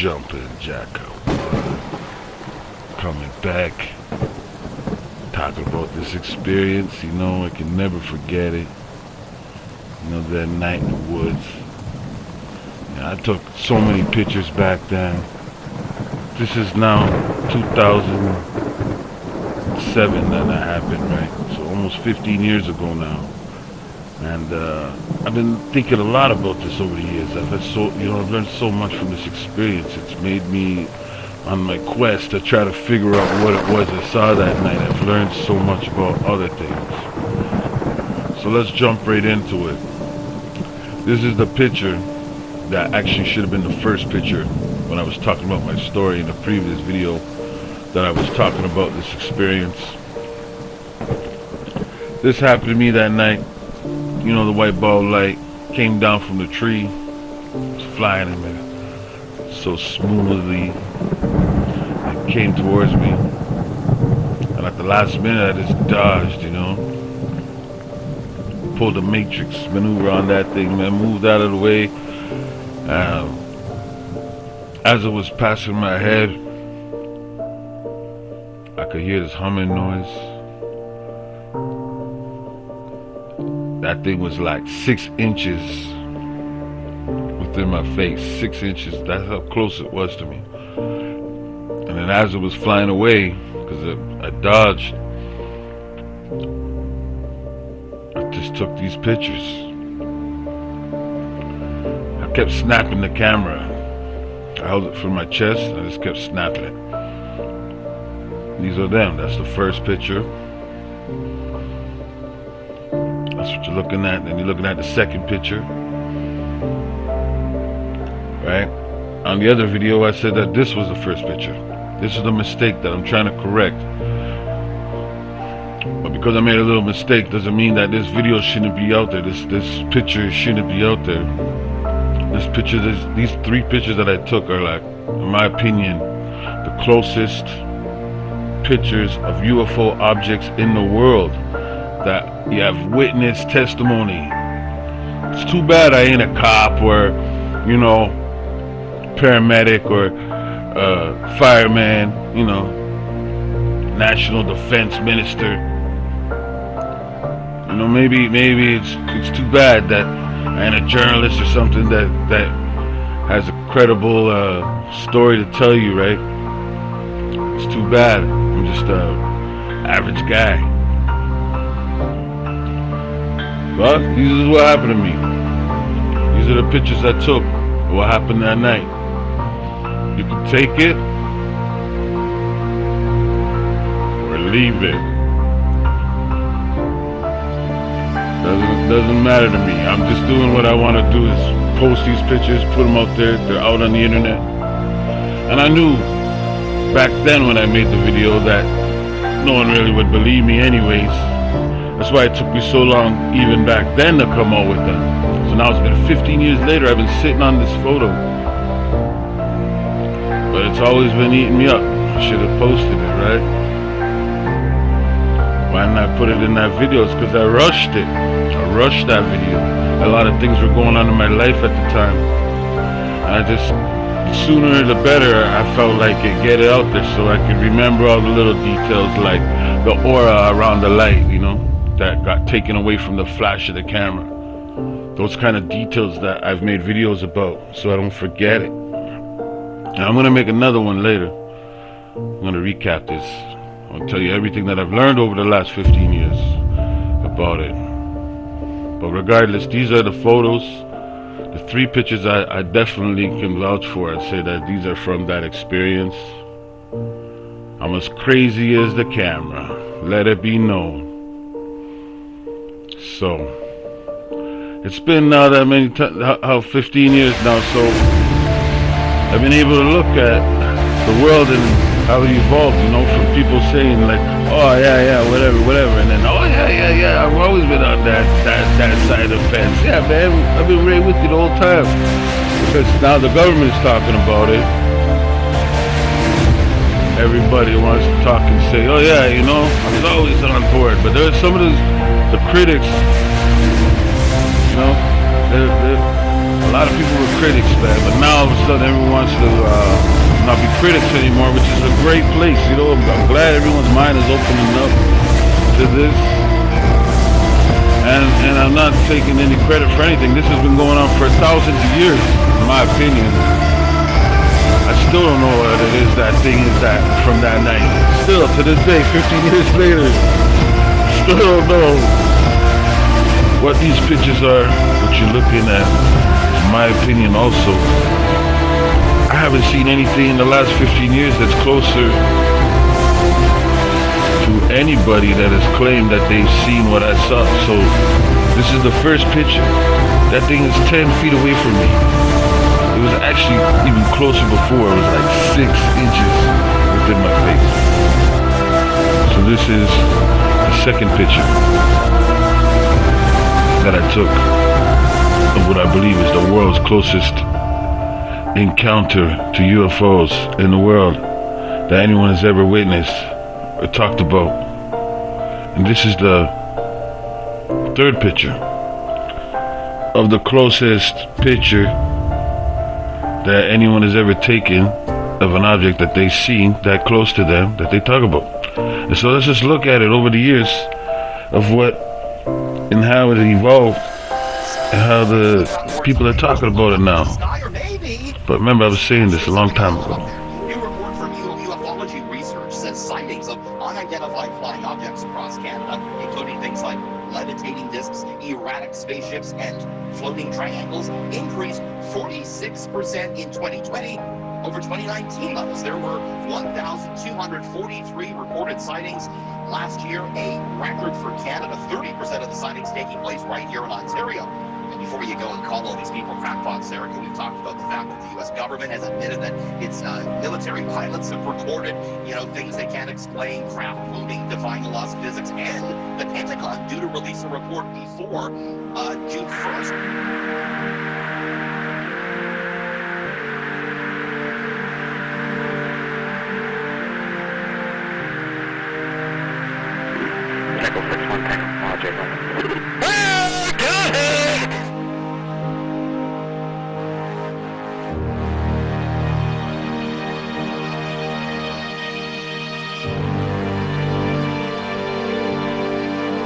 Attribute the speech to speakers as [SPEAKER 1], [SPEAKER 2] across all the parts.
[SPEAKER 1] jumping jack coming back, talking about this experience. I can never forget it. That night in the woods. I took so many pictures back then. This is now 2007 that happened, right? So almost 15 years ago now. And I've been thinking a lot about this over the years. I've learned so much from this experience. It's made me on my quest to try to figure out what it was I saw that night. I've learned so much about other things. So let's jump right into it. This is the picture that actually should have been the first picture when I was talking about my story in the previous video that I was talking about this experience. This happened to me that night. The white ball light came down from the tree. It was flying in there so smoothly. It came towards me. And at the last minute I just dodged, Pulled a matrix maneuver on that thing, man. Moved out of the way. As it was passing my head, I could hear this humming noise. That thing was like 6 inches within my face. 6 inches. That's how close it was to me. And then as it was flying away, because I dodged, I just took these pictures. I kept snapping the camera. I held it from my chest and I just kept snapping it. These are them. That's the first picture. That's what you're looking at. Then you're looking at the second picture. Right? On the other video I said that this was the first picture. This is the mistake that I'm trying to correct. But because I made a little mistake doesn't mean that this video shouldn't be out there. This picture shouldn't be out there. These 3 pictures that I took are, like, in my opinion, the closest pictures of UFO objects in the world that you have witness testimony. It's too bad I ain't a cop or, paramedic or fireman, national defense minister. Maybe it's too bad that I ain't a journalist or something that has a credible story to tell you, right? It's too bad. I'm just a average guy. But this is what happened to me. These are the pictures I took of what happened that night. You can take it or leave it. Doesn't matter to me. I'm just doing what I want to do, is post these pictures, put them out there. They're out on the internet. And I knew back then when I made the video that no one really would believe me anyways. That's why it took me so long even back then to come out with them. So now it's been 15 years later, I've been sitting on this photo. But it's always been eating me up. I should have posted it, right? Why didn't I put it in that video? It's because I rushed it. I rushed that video. A lot of things were going on in my life at the time. And I just, sooner the better, I felt like it, get it out there so I could remember all the little details, like the aura around the light, that got taken away from the flash of the camera. Those kind of details that I've made videos about so I don't forget it. And I'm going to make another one later. I'm going to recap this. I'll tell you everything that I've learned over the last 15 years about it. But regardless, these are the photos. The 3 pictures I definitely can vouch for. I say that these are from that experience. I'm as crazy as the camera. Let it be known. So, it's been now that many times, how 15 years now, so I've been able to look at the world and how it evolved, from people saying like, oh yeah, whatever, and then, oh yeah, I've always been on that side of the fence. Yeah, man, I've been right with you the whole time. Because now the government's talking about it. Everybody wants to talk and say, oh yeah, I was always on board. But there are some of the critics, A lot of people were critics, man, but now all of a sudden everyone wants to not be critics anymore, which is a great place. You know, I'm glad everyone's mind is opening up to this. And I'm not taking any credit for anything. This has been going on for thousands of years, in my opinion. I still don't know what it is that thing is that from that night. Still, to this day, 15 years later, still don't know what these pictures are, what you're looking at. In my opinion also, I haven't seen anything in the last 15 years that's closer to anybody that has claimed that they've seen what I saw. So this is the first picture. That thing is 10 feet away from me. It was actually even closer before. It was like 6 inches within my face. So this is the second picture that I took of what I believe is the world's closest encounter to UFOs in the world that anyone has ever witnessed or talked about. And this is the third picture of the closest picture that anyone has ever taken of an object that they've seen that close to them that they talk about. And so let's just look at it over the years of what and how it evolved and how the people are talking about it now. But remember, I was saying this a long time ago.
[SPEAKER 2] New report from ufology research says sightings of unidentified flying objects across Canada, including things like levitating discs, erratic spaceships, and floating triangles, increased 46% in 2020 over 2019 levels. There were 1,243 reported sightings last year, a record for Canada. 30% of the sightings taking place right here in Ontario. Before you go and call all these people crackpots, Erica, we've talked about the fact that the U.S. government has admitted that its military pilots have recorded, things they can't explain, craft moving, defying the laws of physics, and the Pentagon due to release a report before June 1st.
[SPEAKER 3] Echo 6-1, Jake.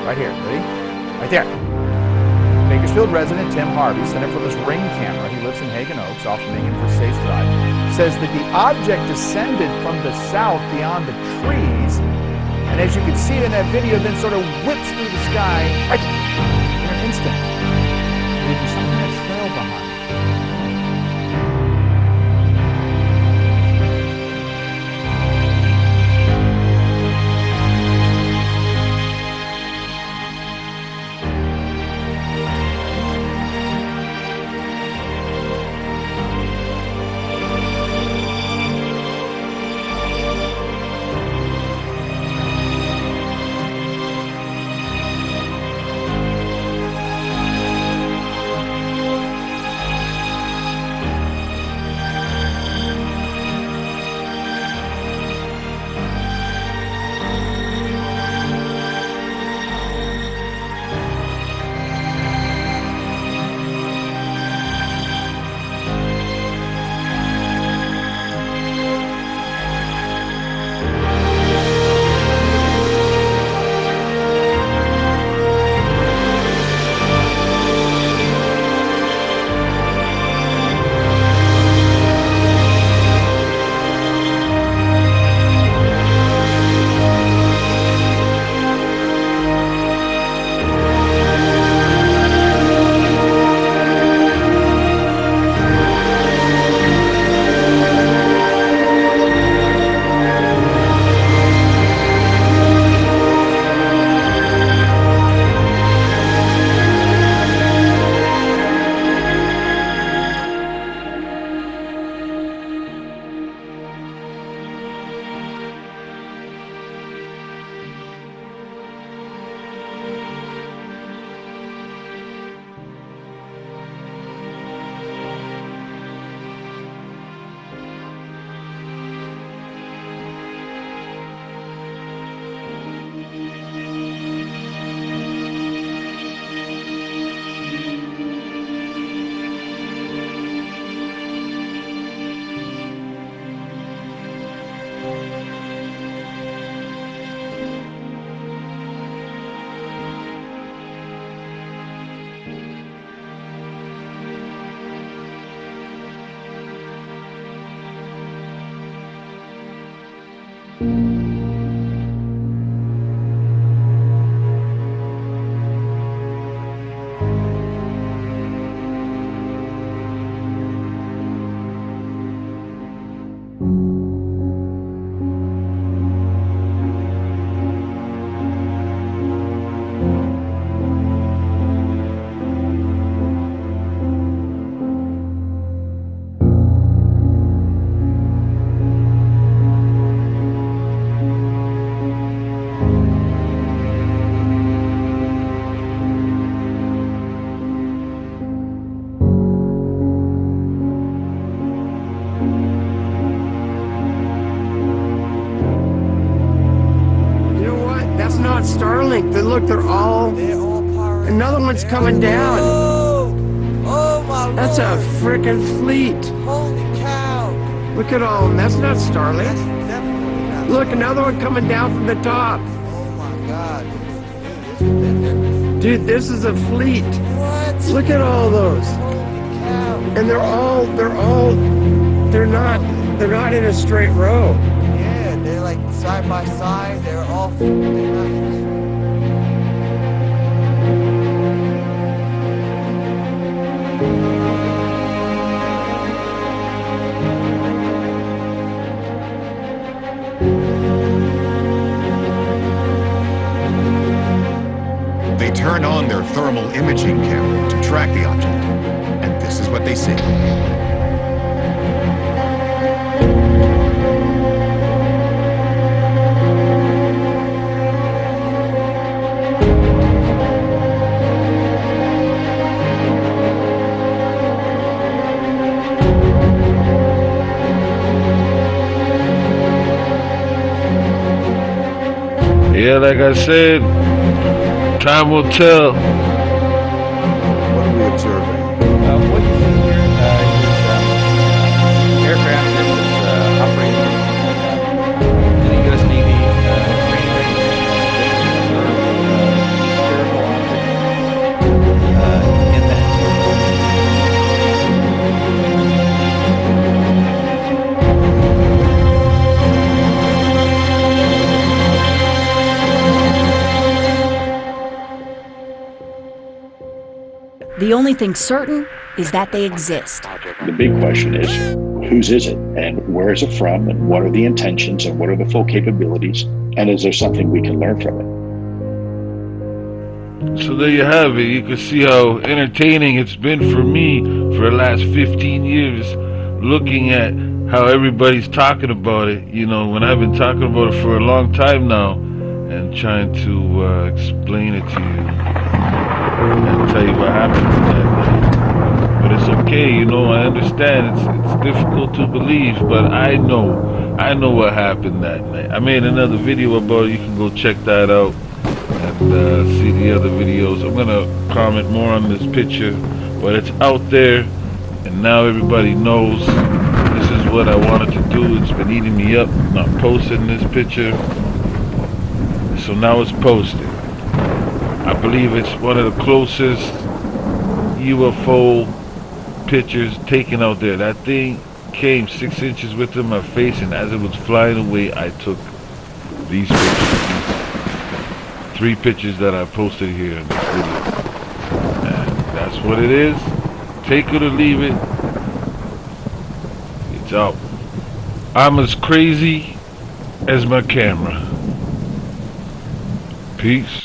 [SPEAKER 4] Right here, ready? Right there. Bakersfield resident Tim Harvey sent it from his Ring camera. He lives in Hagen Oaks off Mingen for States Drive. Says that the object descended from the south beyond the trees, and as you can see in that video, then sort of whips through the sky right in an instant, leaving something a trail behind.
[SPEAKER 5] Starlink. Look, they're all powered. Another one's coming down.
[SPEAKER 6] Oh my Lord.
[SPEAKER 5] That's a freaking fleet.
[SPEAKER 6] Holy cow.
[SPEAKER 5] Look at all of them. That's not Starlink.
[SPEAKER 6] That's definitely not.
[SPEAKER 5] Look, another one coming down from the top.
[SPEAKER 6] Oh my God.
[SPEAKER 5] Dude, this is a fleet.
[SPEAKER 6] What?
[SPEAKER 5] Look at all those.
[SPEAKER 6] Holy cow.
[SPEAKER 5] And they're not in a straight row.
[SPEAKER 6] Yeah, they're like side by side. They're not.
[SPEAKER 7] They turn on their thermal imaging camera to track the object, and this is what they see.
[SPEAKER 1] Yeah, like I said, time will tell.
[SPEAKER 7] What are we observing?
[SPEAKER 4] What you see here is aircraft that was operating in the U.S. Navy training range spherical object in that.
[SPEAKER 8] The only thing certain is that they exist.
[SPEAKER 9] The big question is, whose is it, and where is it from, and what are the intentions, and what are the full capabilities, and is there something we can learn from it?
[SPEAKER 1] So there you have it. You can see how entertaining it's been for me for the last 15 years, looking at how everybody's talking about it, you know, when I've been talking about it for a long time now, and trying to explain it to you and tell you what happened that night. But it's okay, you know, I understand it's difficult to believe, but I know what happened that night. I made another video about it. You can go check that out and see the other videos. I'm gonna comment more on this picture, but it's out there, and now everybody knows this is what I wanted to do. It's been eating me up not posting this picture, so now it's posted. I believe it's one of the closest UFO pictures taken out there. That thing came 6 inches within my face, and as it was flying away, I took these pictures. 3 pictures that I posted here in this video. And that's what it is. Take it or leave it. It's out. I'm as crazy as my camera. Peace.